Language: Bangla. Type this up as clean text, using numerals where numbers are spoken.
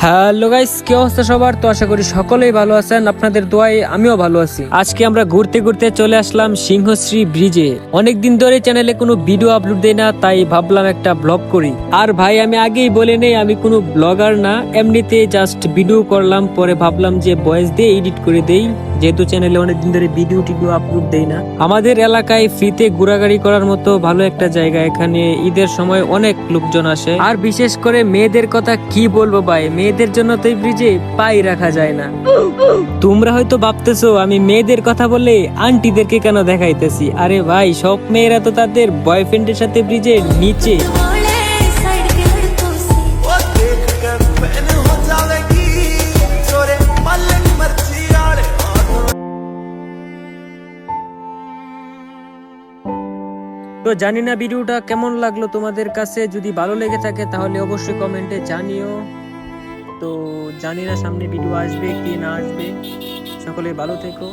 হ্যালো গাইস, কি অবস্থা সবার? তো আশা করি সকলেই ভালো আছেন, আপনাদের দোয়ায় আমিও ভালো আছি। আজকে আমরা ঘুরতে ঘুরতে চলে আসলাম সিংহশ্রী ব্রিজে। অনেকদিন ধরে চ্যানেলে কোনো ভিডিও আপলোড দেই না, তাই ভাবলাম একটা ব্লগ করি। আর ভাই আমি আগেই বলে নেই, আমি কোনো ব্লগার না, এমনিতে জাস্ট ভিডিও করলাম, পরে ভাবলাম যে ভয়েস দিয়ে এডিট করে দেই, যেহেতু চ্যানেলে অনেকদিন ধরে ভিডিও আপলোড দেই না। আমাদের এলাকায় ফ্রিতে ঘোরাঘুরি করার মতো ভালো একটা জায়গা। এখানে ঈদের সময় অনেক লোকজন আসে, আর বিশেষ করে মেয়েদের কথা কি বলবো ভাই, মেয়েদের জন্য তো এই ব্রিজে পাই রাখা যায় না। তোমরা হয়তো ভাবতেছো আমি মেয়েদের কথা বলে আন্টিদেরকে কেন দেখাইতেছি। আরে ভাই, সব মেয়েরা তো তাদের বয়ফ্রেন্ডের সাথে ব্রিজের নিচে। তো জানি না ভিডিওটা কেমন লাগলো তোমাদের কাছে, যদি ভালো লেগে থাকে তাহলে অবশ্যই কমেন্টে জানিও। তো জানি না সামনে ভিডিও আসবে কি না আসবে, সকলে ভালো থেকো।